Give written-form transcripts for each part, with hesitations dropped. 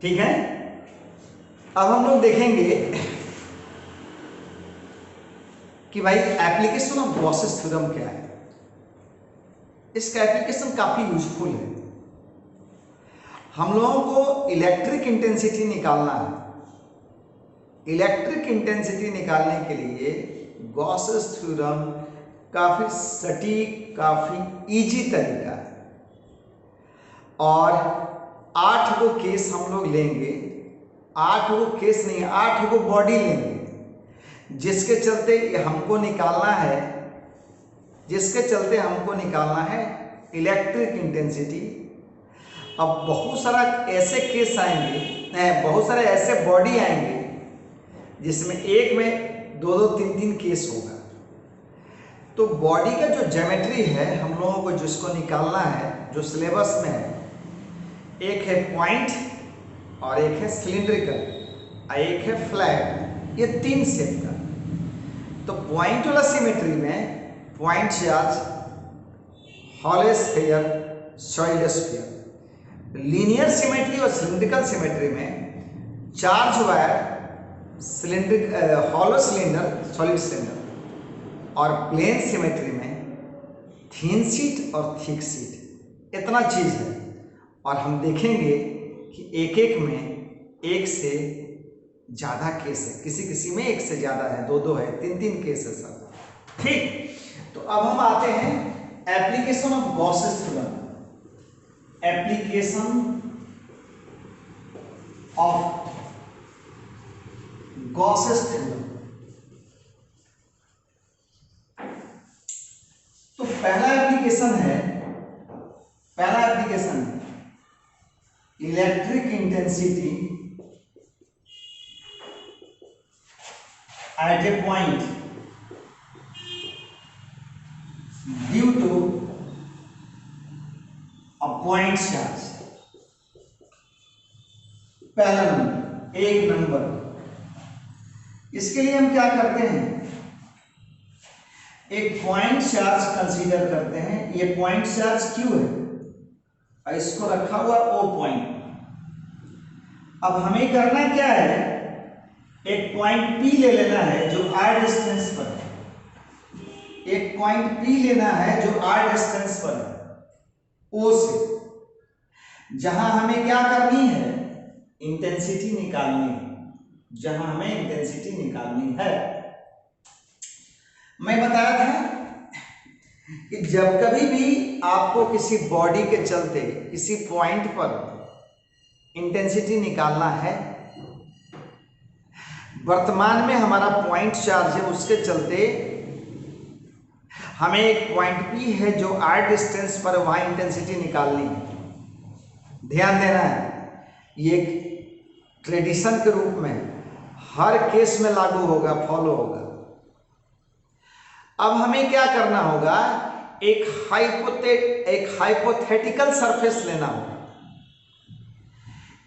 ठीक है। अब हम लोग देखेंगे कि भाई एप्लीकेशन ऑफ गॉसेस थ्योरम क्या है। इसका एप्लीकेशन काफी यूजफुल है। हम लोगों को इलेक्ट्रिक इंटेंसिटी निकालना है। इलेक्ट्रिक इंटेंसिटी निकालने के लिए गॉसेस थ्योरम काफी सटीक, काफी इजी तरीका है। और 8 गो केस हम लोग लेंगे, 8 गो केस नहीं, 8 गो बॉडी लेंगे जिसके चलते हमको निकालना है, इलेक्ट्रिक इंटेंसिटी। अब बहुत सारा ऐसे केस आएंगे, बहुत सारे ऐसे बॉडी आएंगे जिसमें एक में 2-2, 3-3 केस होगा। तो बॉडी का जो ज्योमेट्री है हम लोगों को जिसको निकालना है, जो सिलेबस में है, एक है पॉइंट और एक है सिलिंड्रिकल और एक है फ्लैट, ये 3 शेप का। तो पॉइंट वाला सिमेट्री में point charge, hollow sphere, solid sphere. Linear symmetry और सिलिंड्रिकल सिमेट्री में charge wire, hollow cylinder, solid cylinder. और प्लेन सिमेट्री में थिन शीट और थिक शीट। इतना चीज है। और हम देखेंगे कि एक एक में एक से ज्यादा केस है, किसी किसी में एक से ज्यादा है, 2-2 है, 3-3 केस है सब। ठीक। तो अब हम आते हैं application of Gauss's theorem. Application of Gauss's theorem. तो पहला एप्लीकेशन है electric intensity at a point due to a point charge. पहला नंबर, 1 नंबर। इसके लिए हम क्या करते हैं, एक पॉइंट चार्ज कंसीडर करते हैं। ये पॉइंट चार्ज Q है और इसको रखा हुआ O पॉइंट। अब हमें करना क्या है, एक पॉइंट P ले लेना है जो R डिस्टेंस पर है। एक पॉइंट P लेना है जो R डिस्टेंस पर है O से, जहां हमें क्या करनी है, इंटेंसिटी निकालनी है। मैं बताया था कि जब कभी भी आपको किसी बॉडी के चलते किसी पॉइंट पर इंटेंसिटी निकालना है, वर्तमान में हमारा पॉइंट चार्ज है, उसके चलते हमें एक पॉइंट P है जो R डिस्टेंस पर, वहां इंटेंसिटी निकालनी है। ध्यान देना है, ये एक ट्रेडिशन के रूप में हर केस में लागू होगा, फॉलो होगा। अब हमें क्या करना होगा, एक हाइपोथेटिकल सरफेस लेना होगा,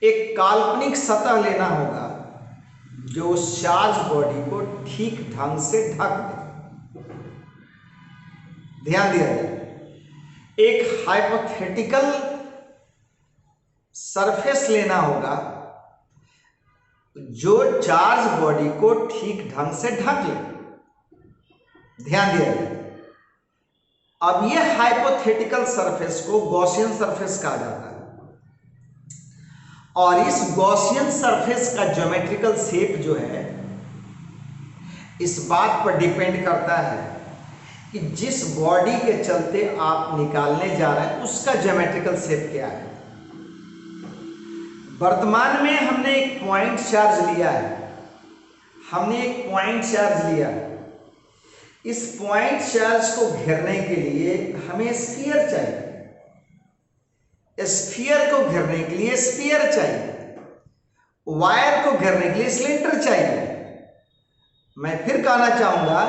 एक काल्पनिक सतह लेना होगा जो उस चार्ज बॉडी को ठीक ढंग से ढक दे। ध्यान दिया जाए, एक हाइपोथेटिकल सरफेस लेना होगा जो चार्ज बॉडी को ठीक ढंग से ढक ले। ध्यान दिया जाए। अब ये हाइपोथेटिकल सरफेस को गॉसियन सरफेस कहा जाता है। और इस गॉसियन सरफेस का ज्योमेट्रिकल शेप जो है, इस बात पर डिपेंड करता है कि जिस बॉडी के चलते आप निकालने जा रहे हैं उसका ज्योमेट्रिकल शेप क्या है। वर्तमान में हमने एक पॉइंट चार्ज लिया है, इस पॉइंट चार्ज को घेरने के लिए हमें स्फीयर चाहिए, स्फीयर को घेरने के लिए स्फीयर चाहिए, वायर को घेरने के लिए सिलेंडर चाहिए। मैं फिर कहना चाहूंगा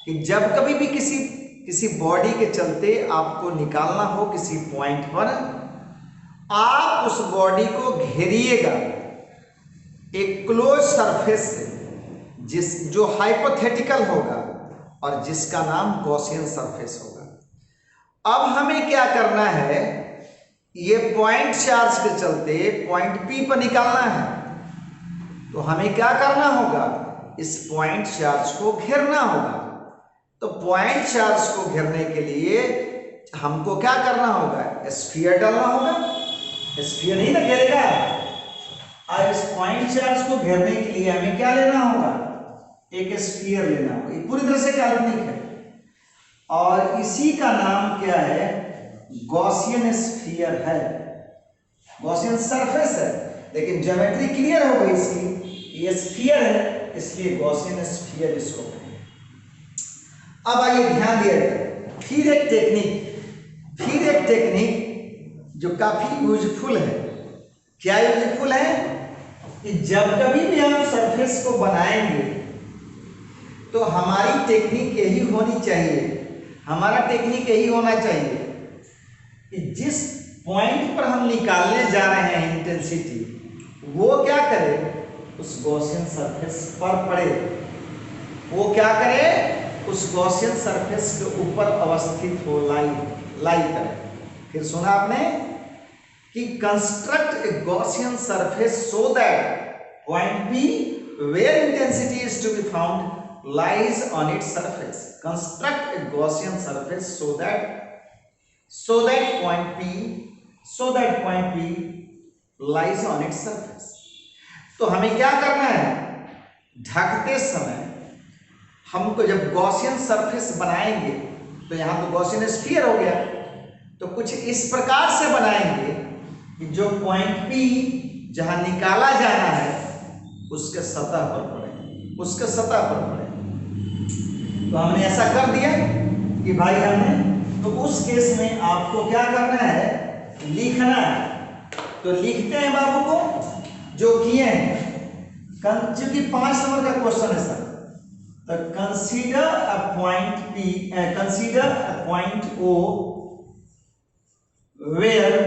कि जब कभी भी किसी बॉडी के चलते आपको निकालना हो किसी पॉइंट पर, आप उस बॉडी को घेरिएगा एक क्लोज सरफेस से, जो हाइपोथेटिकल होगा और जिसका नाम गॉसियन सरफेस होगा। अब हमें क्या करना है, ये पॉइंट चार्ज के चलते पॉइंट P पर निकालना है, तो हमें क्या करना होगा, इस पॉइंट चार्ज को घेरना होगा। तो पॉइंट चार्ज को घेरने के लिए हमको क्या करना होगा, स्फीयर डालना होगा। स्फीयर नहीं ना घेरेगा। और इस पॉइंट चार्ज को घेरने के लिए हमें क्या लेना होगा, एक स्फीयर लेना होगा। ये पूरी तरह से काल्पनिक है और इसी का नाम क्या है, गॉसियन स्फीयर है, गॉसियन सरफेस है। लेकिन ज्योमेट्री क्लियर हो गई इसकी, ये स्फीयर है इसलिए गॉसियन स्फीयर इसको कहेंगे। अब आइए ध्यान दिया जाए, फिर एक टेक्निक जो काफी यूजफुल है। क्या यूजफुल है कि जब कभी भी हम सरफेस को बनाएंगे तो हमारी टेक्निक यही होनी चाहिए, हमारा टेक्निक यही होना चाहिए कि जिस पॉइंट पर हम निकालने जा रहे हैं इंटेंसिटी, वो क्या करे, उस गॉसियन सरफेस पर पड़े। वो क्या करे, उस गॉसियन सरफेस के ऊपर अवस्थित हो, लाई करे। फिर सुना आपने कि construct A Gaussian surface so that point P where intensity is to be found lies on its surface. Construct a Gaussian surface so that point P lies on its surface. तो हमें क्या करना है, ढकते समय हमको जब गॉसियन सरफेस बनाएंगे तो यहां तो गॉसियन स्फीयर हो गया, तो कुछ इस प्रकार से बनाएंगे कि जो पॉइंट P जहां निकाला जाना है उसके सतह पर पड़े, उसके सतह पर पड़े। तो हमने ऐसा कर दिया कि भाई हमने, तो उस केस में आपको क्या करना है, लिखना है। तो लिखते हैं बाबू को जो किए हैं, क्योंकि 5 नंबर का क्वेश्चन है सर। तो consider a point P, consider a point O where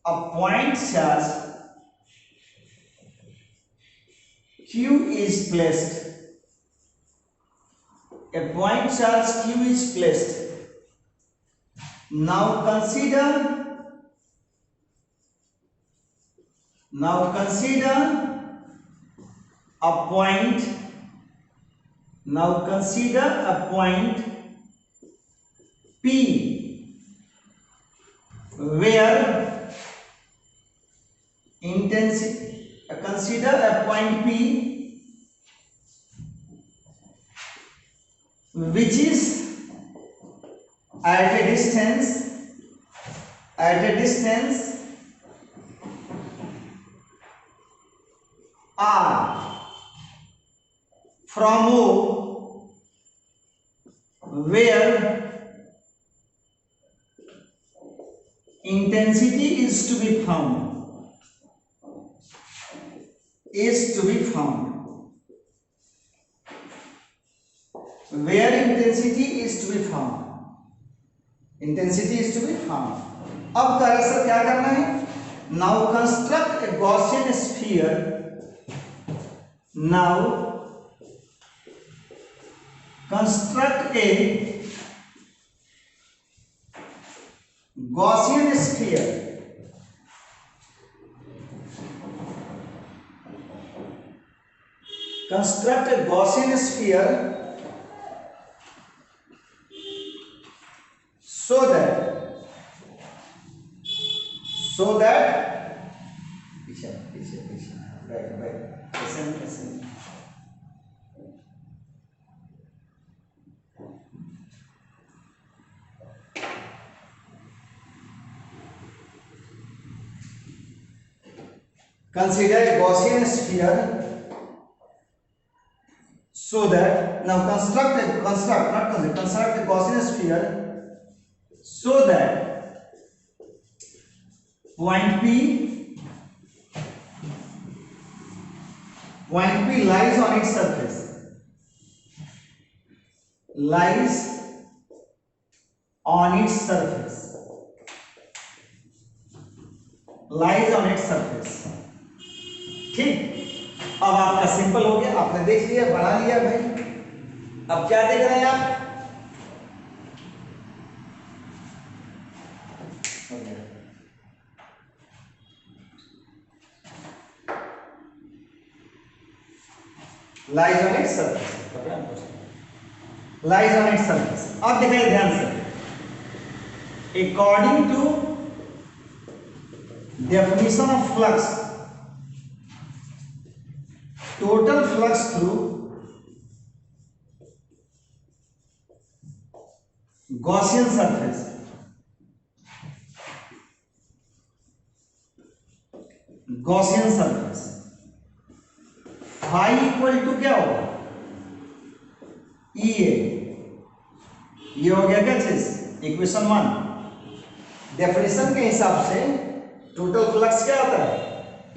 a point charge Q is placed. A point charge Q is placed. Now consider a point. Now consider a point P where intensity, consider a point P which is at a distance R from O, where intensity is to be found. Where intensity is to be found. अब दरअसल क्या करना है, now construct a Gaussian sphere. Now construct a Gaussian sphere. Construct a Gaussian sphere so that पीछे बैठ ऐसे consider a Gaussian sphere so that, now construct a Gaussian sphere so that point P lies on its surface. ठीक, अब आपका simple हो गया, आपने देख लिया, बना लिया भाई। अब क्या देख रहे हैं आप, हो गया। Lies on its surface, lies on its surface. अब दिखाइए ध्यान से, according to definition of flux, total flux through Gaussian surface, Gaussian surface phi equal to क्या होगा, E A। ये हो गया क्या चीज, इक्वेशन 1। डेफिनेशन के हिसाब से टोटल फ्लक्स क्या होता है,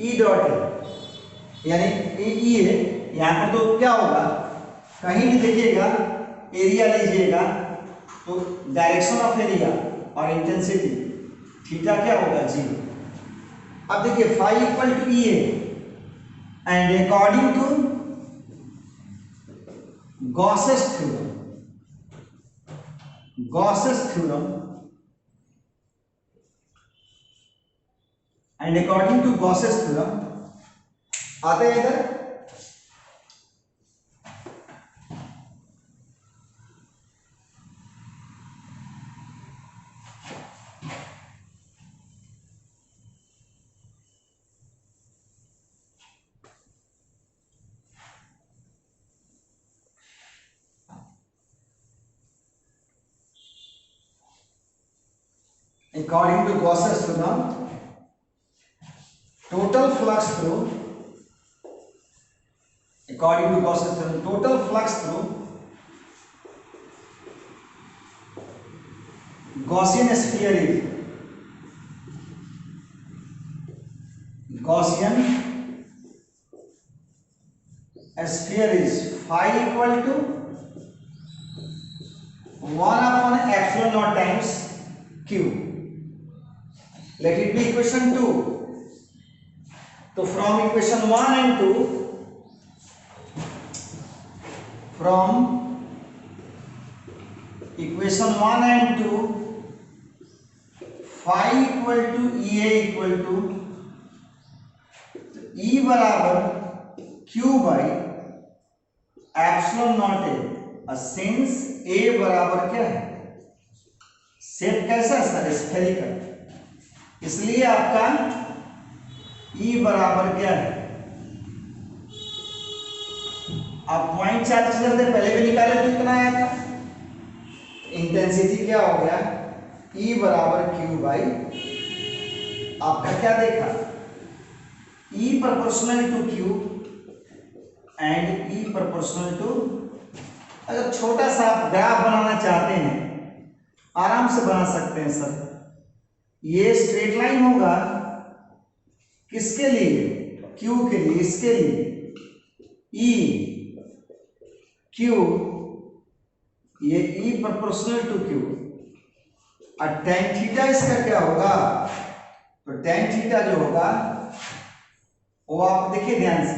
ई डॉट ए, यानी ई है। यहां पर तो क्या होगा, कहीं भी देखिएगा एरिया लीजिएगा तो डायरेक्शन ऑफ एरिया और इंटेंसिटी थीटा क्या होगा, 0। अब देखिए phi equal to E and according to Gauss's theorem, Gauss's theorem and according to Gauss's theorem आते हैं इधर, according to Gauss's theorem, total flux through, according to Gauss's theorem, total flux through Gaussian sphere is, Gaussian sphere is phi equal to 1 upon epsilon naught times q। Let it be equation 2। तो from equation 1 and 2, from equation 1 and 2, phi equal to EA equal to E बराबर Q by epsilon naught A, since A बराबर क्या है, shape कैसा है sir, spherical, इसलिए आपका E बराबर क्या है, आप पॉइंट चार्ज करते पहले भी निकाले तो कितना आया था, इंटेंसिटी क्या हो गया, E बराबर Q बाई, आपका क्या देखा, E proportional to Q and E proportional to. अगर छोटा सा आप ग्राफ बनाना चाहते हैं आराम से बना सकते हैं सर। ये स्ट्रेट लाइन होगा किसके लिए, Q के लिए, इसके लिए E Q, ये E प्रोपोर्शनल टू Q, और tan थीटा इसका क्या होगा, तो tan थीटा जो होगा वो आप देखिए ध्यान से,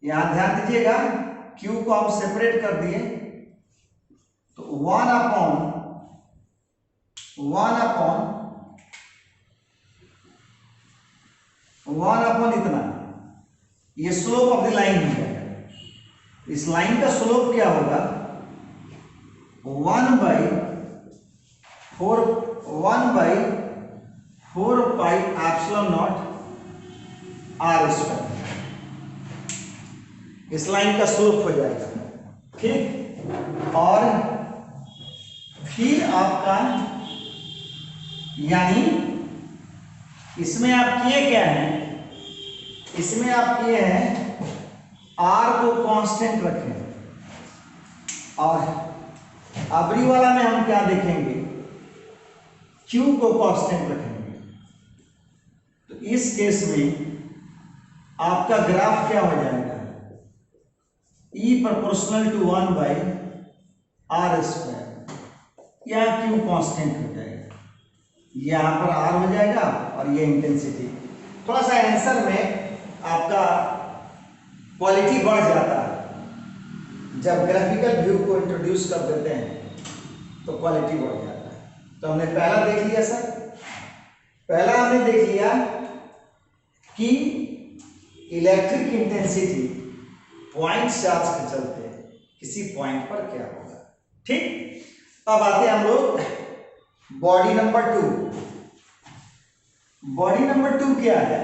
यहां ध्यान दीजिएगा, Q को आप सेपरेट कर दिए तो 1 अपॉन इतना, ये स्लोप ऑफ द लाइन हो जाएगा। इस लाइन का स्लोप क्या होगा, 1/4 pi epsilon not r square, इस लाइन का स्लोप हो जाएगा, ठीक। और फिर आपका यानी इसमें आप किए क्या है, इसमें आप किए हैं r को कांस्टेंट रखें, और अबरी वाला में हम क्या देखेंगे, q को कांस्टेंट रखेंगे। तो इस केस में आपका ग्राफ क्या हो जाएगा, E proportional to 1/r square, या Q कांस्टेंट हो जाएगा, यहां पर R हो जाएगा और ये इंटेंसिटी। थोड़ा सा आंसर में आपका क्वालिटी बढ़ जाता है जब ग्राफिकल व्यू को इंट्रोड्यूस कर देते हैं, तो क्वालिटी बढ़ जाता है। तो हमने पहला देख लिया सर, पहला हमने देख लिया कि इलेक्ट्रिक इंटेंसिटी पॉइंट चार्ज के चलते किसी पॉइंट पर क्या होगा। ठीक, अब आते हैं हम लोग बॉडी नंबर 2। बॉडी नंबर 2 क्या है?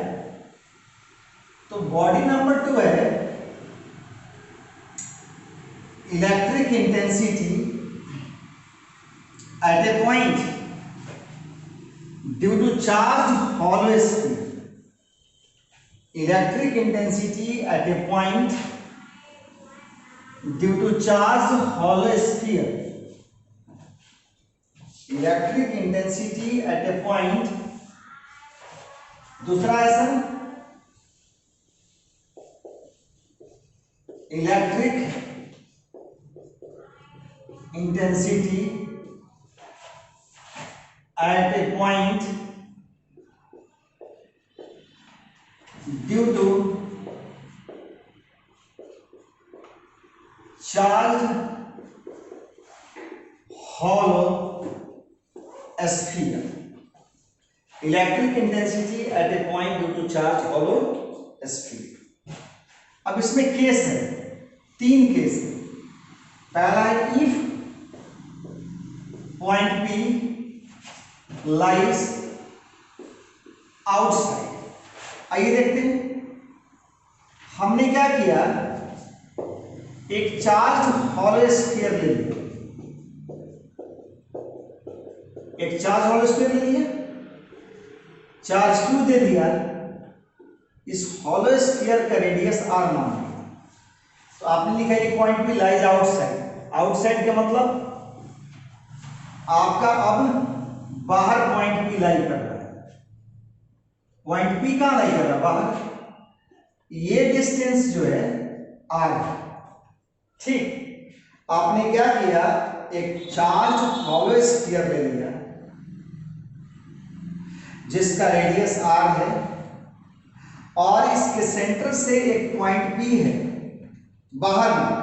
तो बॉडी नंबर 2 है electric intensity at a point due to charge hollow sphere. Electric intensity at a point due to charge hollow sphere. Electric intensity at a point, दूसरा है sir electric intensity at a point due to charged hollow sphere. Electric intensity at a point due to charged hollow sphere. अब इसमें case है, 3 case है। पहला है if point P lies outside. आइए देखते हैं, हमने क्या किया, एक चार्ज हॉलो स्फीयर ले लिया, एक चार्ज हॉलो स्फीयर ले लिया, चार्ज क्यू दे दिया, इस हॉलो स्फीयर का रेडियस आर मान लिया। तो आपने लिखा है point P lies outside. Outside का मतलब आपका अब बाहर पॉइंट P लाई कर रहा है। पॉइंट P कहां लाई कर रहा है? बाहर। ये डिस्टेंस जो है R है। ठीक, आपने क्या किया, एक चार्ज हॉलो स्फीयर ले लिया जिसका रेडियस R है और इसके सेंटर से एक पॉइंट P है बाहर में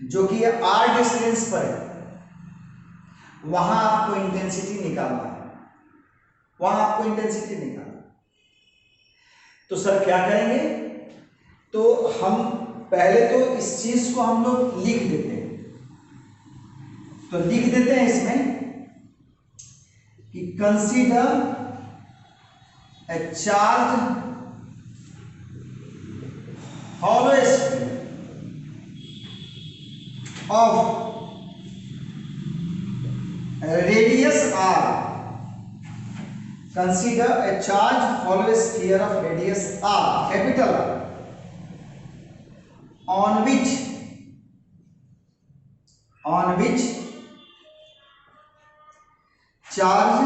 जो कि R डिस्टेंस पर है। वहां आपको इंटेंसिटी निकालना है, वहां आपको इंटेंसिटी निकालना। तो सर क्या करेंगे? तो हम पहले तो इस चीज को हम लोग लिख देते हैं। तो लिख देते हैं इसमें कि consider a charge hollow sphere of radius r. Consider a charged hollow sphere of radius r, capital R, on which charge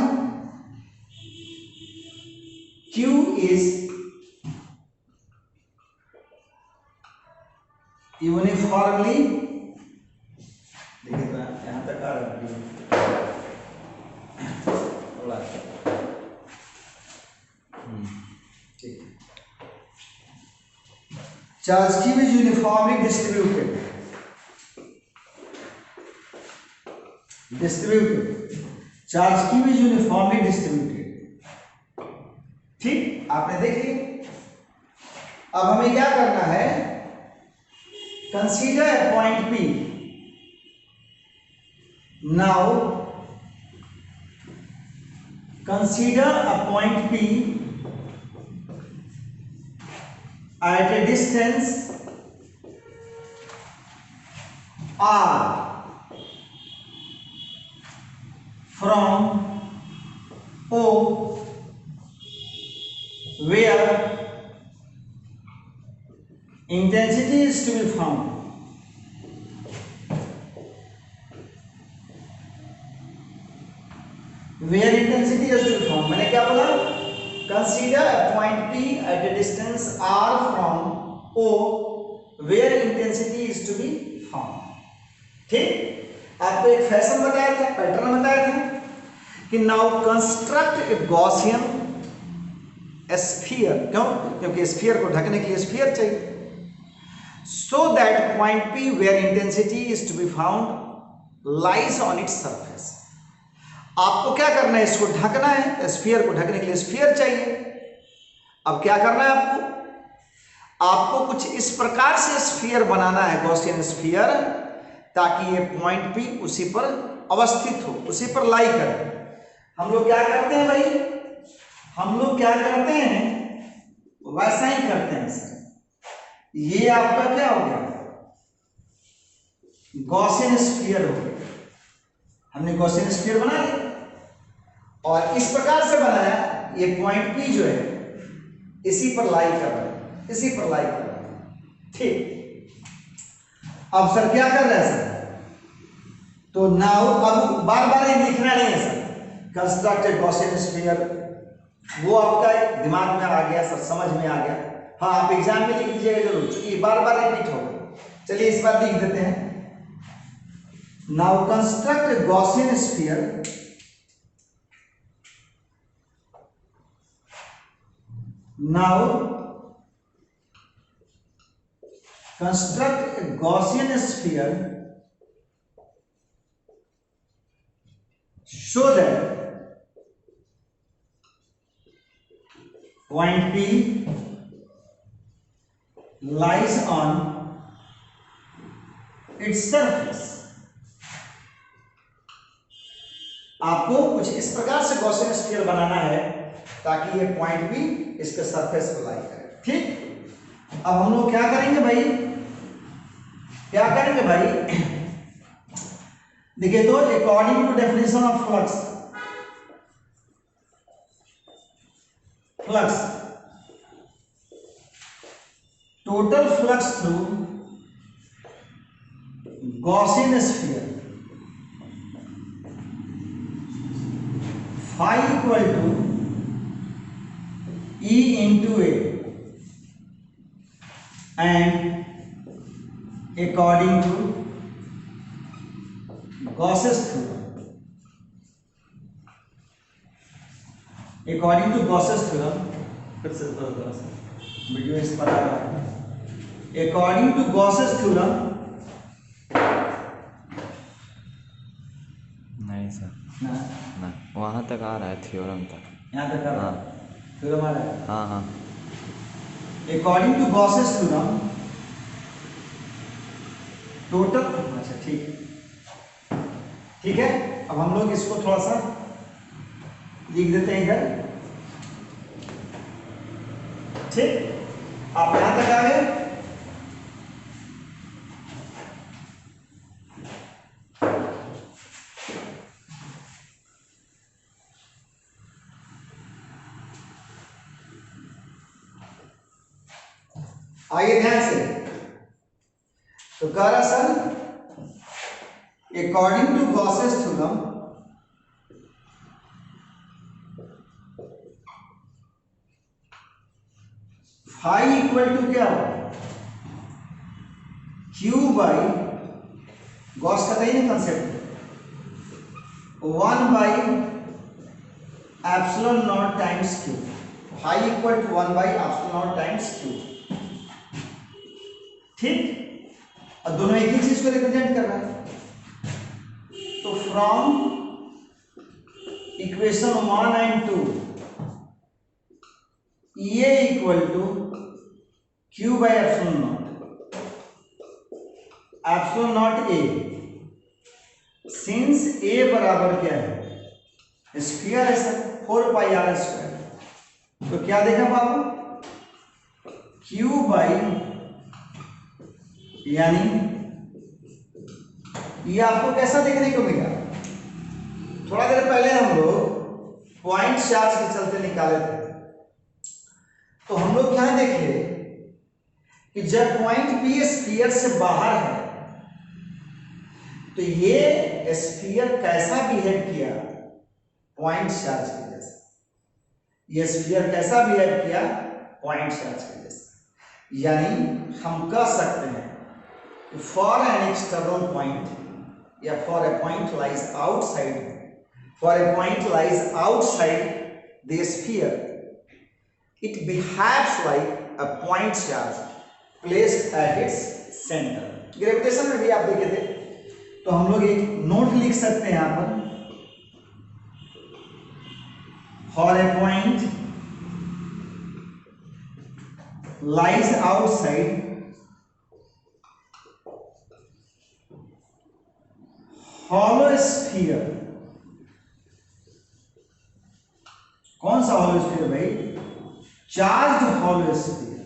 q is uniformly, देखिए यहां तक आ रहा है थोड़ा, ठीक। Charge q is uniformly distributed charge q is uniformly distributed। ठीक, आपने देख लिया। अब हमें क्या करना है, consider a point P। Now consider a point P at a distance R from O, where intensity is to be found। Where intensity is to be found, मैंने क्या बोला, consider a point P at a distance R from O where intensity is to be found। ठीक, आपको एक fashion बताया था, pattern बताया था कि नाउ कंस्ट्रक्ट ए गॉसियन स्फीयर। क्यों? क्योंकि स्फीयर को ढकने के लिए स्फीयर चाहिए। So that point P where intensity is to be found lies on its surface। आपको क्या करना है, इसको ढकना है, स्फीयर को ढकने के लिए स्फीयर चाहिए। अब क्या करना है आपको, आपको कुछ इस प्रकार से स्फीयर बनाना है, गॉसियन स्फीयर, ताकि ये पॉइंट पी उसी पर अवस्थित हो, उसी पर लाई करे। हम लोग क्या करते हैं भाई, हम लोग क्या करते हैं वैसा ही करते हैं सर। ये आपका क्या हो गया, गॉसियन स्फीयर हो गया। हमने गॉसियन स्फीयर बना लिया और इस प्रकार से बनाया, ये पॉइंट पी जो है इसी पर लाई कर रहा है, इसी पर लाई कर रहा है। ठीक, अब सर क्या कर रहे हैं सर, तो नाउ अब बार बार ये लिखना नहीं है सर, कंस्ट्रक्ट ए गॉसियन स्फीयर, वो आपका दिमाग में आ गया सर, समझ में आ गया। हाँ, आप एग्जाम में लिख दीजिएगा जरूर, क्योंकि बार बार रिपीट होगा। चलिए इस बार लिख देते हैं, now construct A Gaussian sphere, now construct a Gaussian sphere so that point P lies on its surface। आपको कुछ इस प्रकार से गॉसियन स्फीयर बनाना है ताकि ये पॉइंट भी इसके सरफेस पर लाई करे। ठीक, अब हम लोग क्या करेंगे भाई, क्या करेंगे भाई, देखिए तो according to definition of flux, flux total flux through Gaussian sphere phi equal to E into A, and according to Gauss's theorem, according to Gauss's theorem, फिर से थोड़ा सा वीडियो इस पर आ रहा है, according to Gauss's theorem, नहीं sir ना, वहाँ तक आ रहा है थ्योरम तक, यहाँ तक आ रहा है, थ्योरम आ रहा है, हाँ हाँ, according to Gauss's theorem total, अच्छा ठीक है। अब हम लोग इसको थोड़ा सा लिख देते हैं इधर। ठीक, आप यहां तक आ गए। आइए ध्यान से, तो कह रहा sir according to Gauss's theorem phi equal to क्या होगा, क्यू बाई, गॉस का ही ना concept, 1 by epsilon naught times Q, phi equal to 1 by epsilon naught times Q. ठीक, और दोनों एक ही चीज को रिप्रेजेंट कर रहा है। तो from equation 1 and 2 A equal to Q by epsilon naught, epsilon naught A, since A बराबर क्या है, स्फीयर है सर, 4 पाई आर स्क्वायर, तो क्या देखा बाबू, क्यू बाई, यानी ये आपको कैसा देखने को मिला, थोड़ा देर पहले हम लोग पॉइंट चार्ज के चलते निकाले थे, तो हम लोग क्या देखे कि जब पॉइंट पी स्फीयर से बाहर है तो ये स्फीयर कैसा बिहेव किया, पॉइंट चार्ज के जैसा, ये स्फीयर कैसा बिहेव किया, पॉइंट चार्ज के जैसा। यानी हम कह सकते हैं for an external point, या for a point lies outside, for a point lies outside the sphere, it behaves like a point charge placed at its center। Gravitation में भी आप देखे थे, तो हम लोग एक नोट लिख सकते हैं यहां पर, for a point lies outside hollow sphere। कौन सा hollow sphere भाई? Charged hollow sphere।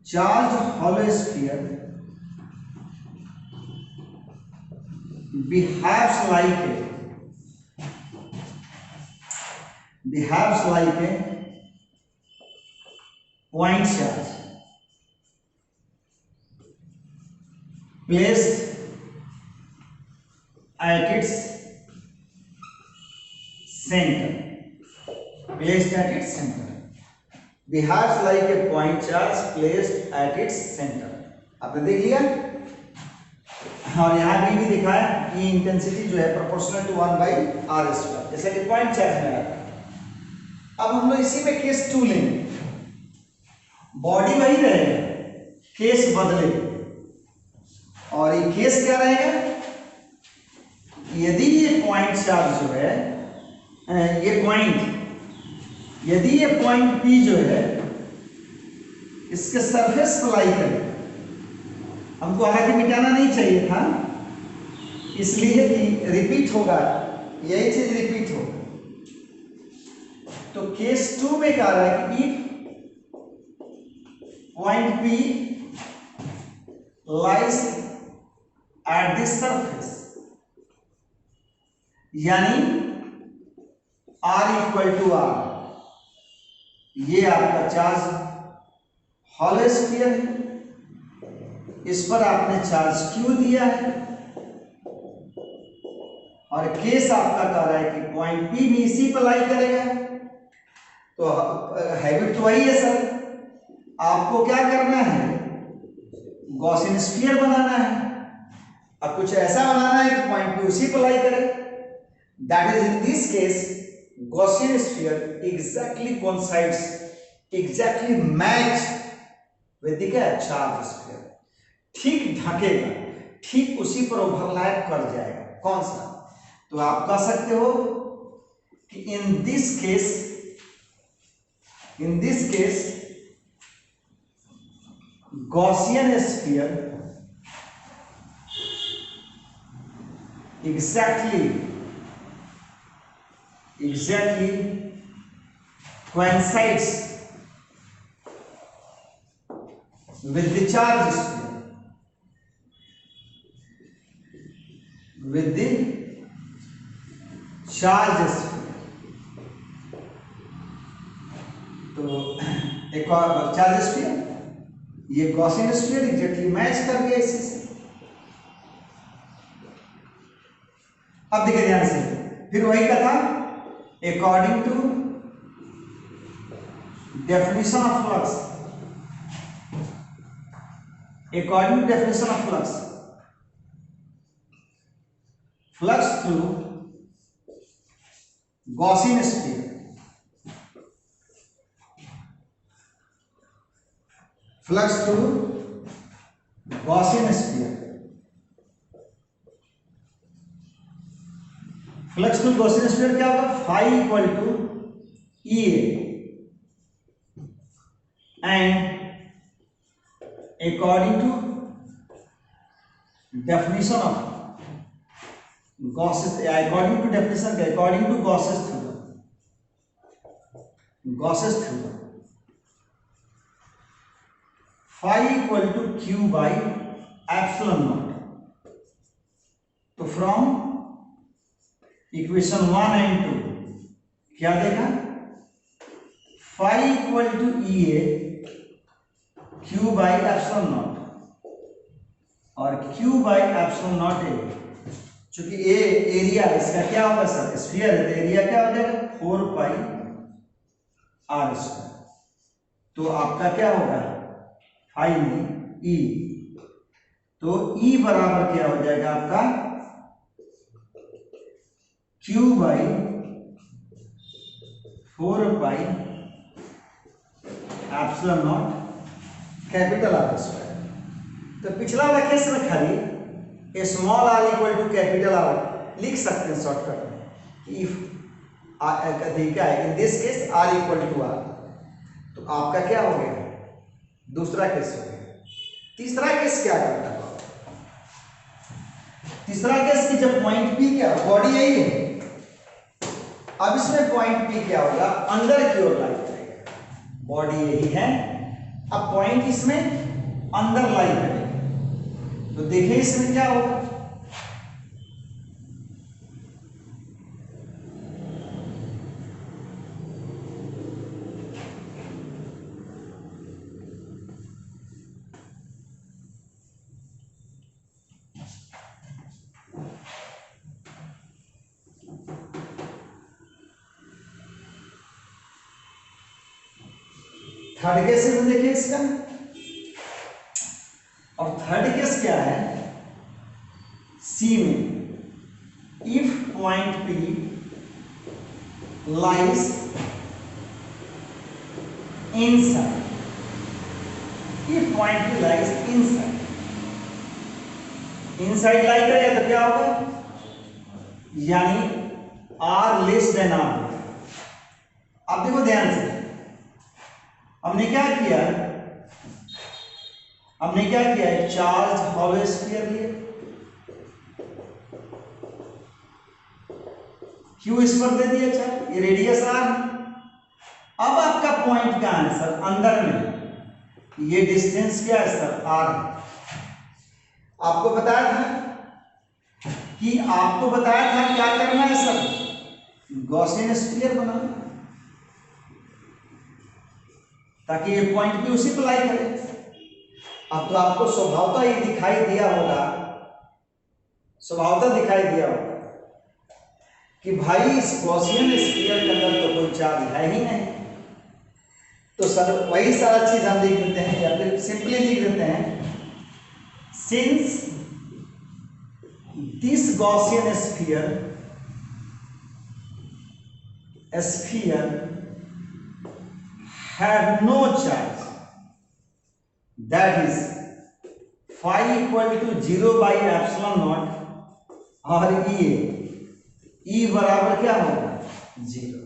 Charged hollow sphere behaves like a point charge placed at its center। Behaves like a point charge placed at its center। आपने देख लिया, और यहां भी दिखाया कि इंटेंसिटी जो है प्रोपोर्शनल टू 1/r², जैसा कि पॉइंट चार्ज में आया। अब हम लोग इसी में केस 2 लेंगे। बॉडी वही रहेगा, केस बदलेगा, और ये केस क्या रहेगा? यदि ये पॉइंट चार्ज जो है, यदि ये पॉइंट P जो है इसके सरफेस पर लाई करे, हमको हालांकि मिटाना नहीं चाहिए था, इसलिए कि रिपीट होगा, यही चीज रिपीट होगा। तो केस 2 में कह रहा है कि point P lies at the surface, यानी R=R, ये आपका चार्ज हॉलो स्फीयर है, इस पर आपने चार्ज Q दिया है, और केस आपका कह रहा है कि पॉइंट P भी इसी पर लाई करेगा। तो हैबिट तो वही है सर, आपको क्या करना है? गॉसियन स्फीयर बनाना है। अब कुछ ऐसा बनाना है कि पॉइंट P उसी पर लाई करे। That is in this case Gaussian sphere exactly coincides, exactly match with the charge sphere. ठीक ढकेगा, ठीक उसी पर ओवरलैप कर जाएगा। कौन सा? तो आप कह सकते हो कि इन this case Gaussian sphere exactly coincides with the charge sphere, तो एक और चार्ज स्फीयर, ये गॉसियन स्फीयर एग्जैक्टली मैच कर गया इसी से। अब देखिए ध्यान से, फिर वही कथा, according to definition of flux, flux through Gaussian sphere, flux through Gaussian sphere, flux through Gaussian sphere क्या होगा? Phi equal to EA and according to definition of Gauss, according to definition, according to Gauss's theorem, phi equal to Q by epsilon naught। तो from equation 1 and 2 क्या देगा? phi equal to EA Q by epsilon naught, और Q by epsilon naught है, चूंकि ए area इसका क्या होगा sir? Sphere है, तो एरिया क्या हो जाएगा? 4πr²। तो आपका क्या होगा? फाइनली E, तो E बराबर क्या हो जाएगा आपका? Q by 4π epsilon naught capital R²। तो पिछला वाला केस में खाली small r equal to capital R लिख सकते हैं शॉर्टकट में। इफ क्या है? In this case r equal to R, तो तो आपका क्या हो गया, दूसरा केस हो गया। तीसरा केस क्या करता है, तीसरा केस की जब पॉइंट पी क्या, बॉडी यही है, अब इसमें पॉइंट पी क्या होगा, अंदर की ओर लाई करेगा, बॉडी यही है, अब पॉइंट इसमें अंदर लाई करेगा, तो देखिए इसमें क्या होगा, थर्ड केस में देखिए इसका, और थर्ड केस क्या है, सी में, if point P lies inside, if point P lies inside, inside lie करेगा तो क्या होगा, यानी आर लेस देन आर। अब देखो ध्यान से, हमने क्या किया, हमने क्या किया, एक चार्ज हॉलो स्फीयर लिए, क्यू इस पर दे दिया चार्ज, ये रेडियस आर, अब आपका पॉइंट कहां है सर, अंदर में, ये डिस्टेंस क्या है सर, आर। आपको बताया था कि आपको बताया था क्या करना है सर, गॉसियन स्फीयर बनाना, ताकि ये पॉइंट भी उसी पर लाई करे। अब तो आपको स्वभावतः ये दिखाई दिया होगा, स्वभावतः दिखाई दिया होगा कि भाई इस गॉसियन स्फीयर के अंदर तो कोई चार्ज है ही नहीं, तो सर वही सारा चीज हम लिख देते हैं, या फिर सिंपली लिख देते हैं, since this Gaussian sphere have no charge, that is phi equal to 0 by epsilon naught, और E बराबर क्या होगा, 0।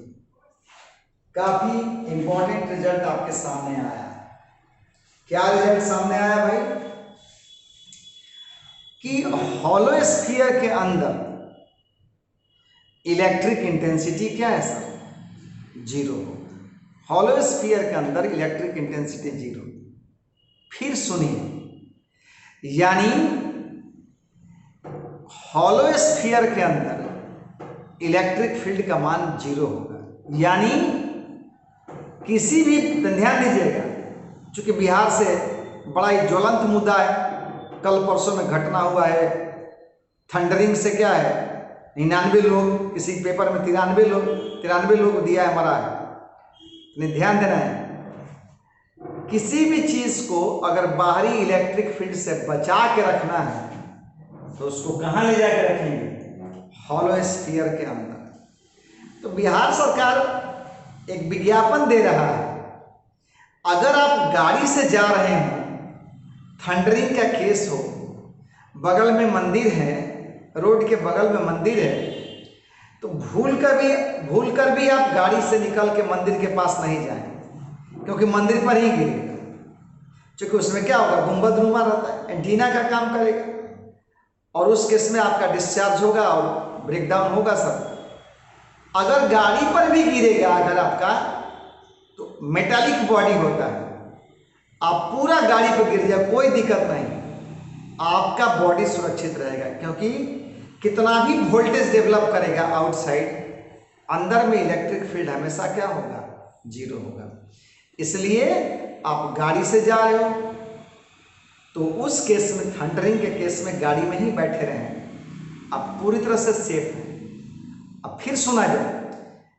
काफी इंपॉर्टेंट रिजल्ट आपके सामने आया। क्या रिजल्ट सामने आया भाई, कि हॉलो स्फीयर के अंदर इलेक्ट्रिक इंटेंसिटी क्या है सर, 0। हॉलो स्फीयर के अंदर इलेक्ट्रिक इंटेंसिटी 0। फिर सुनिए, यानी हॉलो स्फीयर के अंदर इलेक्ट्रिक फील्ड का मान 0 होगा, यानी किसी भी, ध्यान दीजिएगा, चूंकि बिहार से बड़ा ही ज्वलंत मुद्दा है, कल परसों में घटना हुआ है, थंडरिंग से क्या है 99 लोग, किसी पेपर में 93 लोग दिया है, मरा है। ध्यान देना है, किसी भी चीज को अगर बाहरी इलेक्ट्रिक फील्ड से बचा के रखना है तो उसको कहां ले जाकर रखेंगे, हॉलो स्फीयर के अंदर। तो बिहार सरकार एक विज्ञापन दे रहा है, अगर आप गाड़ी से जा रहे हैं, थंडरिंग का केस हो, बगल में मंदिर है, रोड के बगल में मंदिर है, तो भूल कर भी आप गाड़ी से निकल के मंदिर के पास नहीं जाएं, क्योंकि मंदिर पर ही गिरेगा, क्योंकि उसमें क्या होगा, गुंबद नुमा रहता है, एंटीना का काम करेगा, और उस केस में आपका डिस्चार्ज होगा और ब्रेकडाउन होगा सर। अगर गाड़ी पर भी गिरेगा अगर आपका, तो मेटालिक बॉडी होता है, आप पूरा गाड़ी पर गिर जाए कोई दिक्कत नहीं, आपका बॉडी सुरक्षित रहेगा, क्योंकि कितना भी वोल्टेज डेवलप करेगा आउटसाइड, अंदर में इलेक्ट्रिक फील्ड हमेशा क्या होगा, 0 होगा। इसलिए आप गाड़ी से जा रहे हो तो उस केस में, थंडरिंग के केस में गाड़ी में ही बैठे रहें, आप पूरी तरह से सेफ हैं। अब फिर सुना जाए,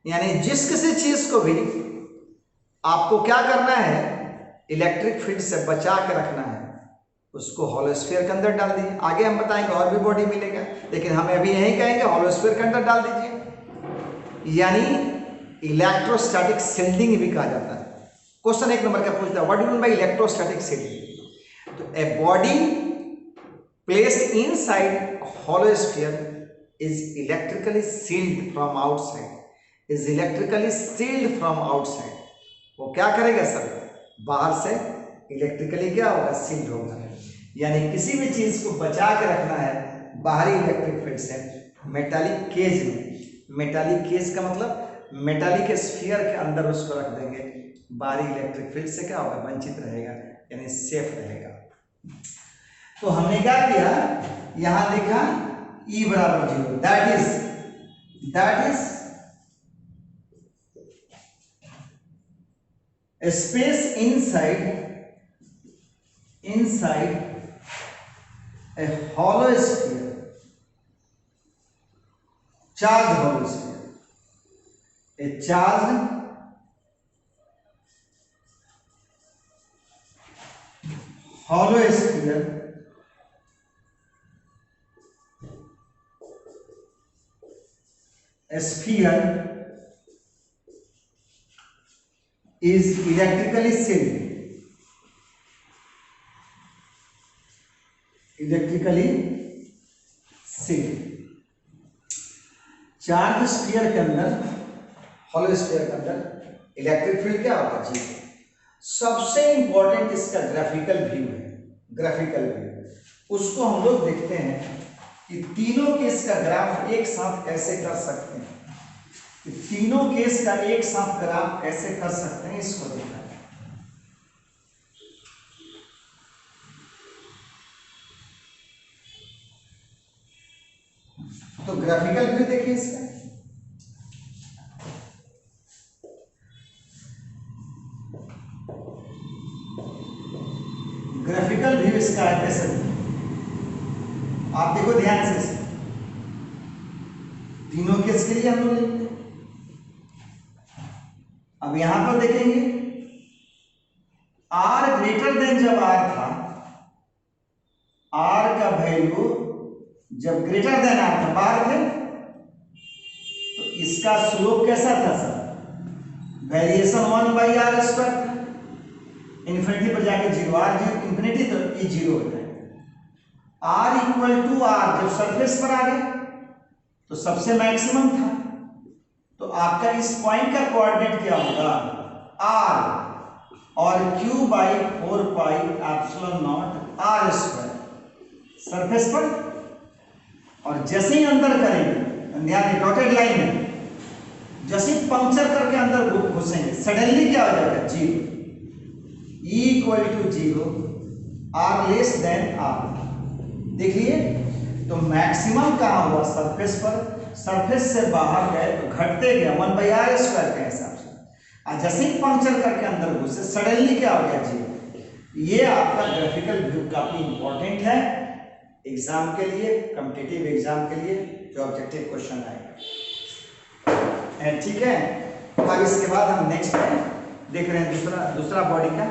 यानी जिस किसी चीज को भी आपको क्या करना है, इलेक्ट्रिक फील्ड से बचा के रखना है, उसको हॉलो स्फीयर के अंदर डाल दीजिए। आगे हम बताएंगे और भी बॉडी मिलेगा, लेकिन हम अभी यही कहेंगे हॉलो स्फीयर के अंदर डाल दीजिए, यानी इलेक्ट्रोस्टैटिक शील्डिंग भी कहा जाता है। क्वेश्चन 1 नंबर का पूछता है, what do you mean by electrostatic shielding. तो a body placed inside hollow sphere is electrically sealed from outside, वो क्या करेगा सर, बाहर से इलेक्ट्रिकली क्या होगा, शील्ड होगा। यानी किसी भी चीज को बचा के रखना है बाहरी इलेक्ट्रिक फील्ड से मेटालिक केज में। मेटालिक केज का मतलब मेटालिक स्फीयर के अंदर उसको रख देंगे, बाहरी इलेक्ट्रिक फील्ड से क्या होगा, वंचित रहेगा, यानी सेफ रहेगा। तो हमने क्या किया, यहां देखा E बराबर 0, that is space inside a hollow sphere, charged hollow sphere, a charged hollow sphere is electrically shielded. Charge sphere के अंदर, हॉलो स्फीयर के अंदर इलेक्ट्रिक फील्ड क्या होगा, जी। सबसे इंपॉर्टेंट इसका ग्राफिकल व्यू है, ग्राफिकल व्यू। उसको हम लोग देखते हैं कि तीनों केस का ग्राफ एक साथ कैसे कर सकते हैं, कि तीनों केस का एक साथ ग्राफ कैसे कर सकते हैं, इसको देखना है। तो ग्राफिकल व्यू देखिए इसका, ग्राफिकल व्यू इसका है कैसे, आप देखो ध्यान से, तीनों केस के लिए हम लोग लिखते हैं। अब यहां पर देखेंगे R ग्रेटर देन, जब R था, R का वैल्यू जब ग्रेटर देन R था, बाहर थे, तो इसका स्लोप कैसा था सर, वेरिएशन 1/r², इन्फिनिटी पर जाके 0, R इन्फिनिटी तो ये 0 हो जाएगा। R इक्वल टू R जब सरफेस पर आ गए तो सबसे मैक्सिमम था, तो आपका इस पॉइंट का कोऑर्डिनेट क्या होगा, R और Q/4πε0r² सरफेस पर। और जैसे ही अंदर करेंगे, ध्यान डॉटेड लाइन है, जैसे ही पंक्चर करके अंदर घुसेंगे, सडनली क्या हो जाएगा, 0, E equal to 0, R less than R। देखिए तो मैक्सिमम कहाँ हुआ, सरफेस पर, सरफेस से बाहर गए तो घटते गया 1/r² के हिसाब से, और जैसे ही पंक्चर करके अंदर घुसे सडनली क्या हो गया, 0। ये आपका ग्राफिकल व्यू काफी इंपॉर्टेंट है एग्जाम के लिए, कॉम्पिटिटिव एग्जाम के लिए, जो ऑब्जेक्टिव क्वेश्चन आएगा, ठीक है। अब इसके बाद हम नेक्स्ट में देख रहे हैं दूसरा बॉडी का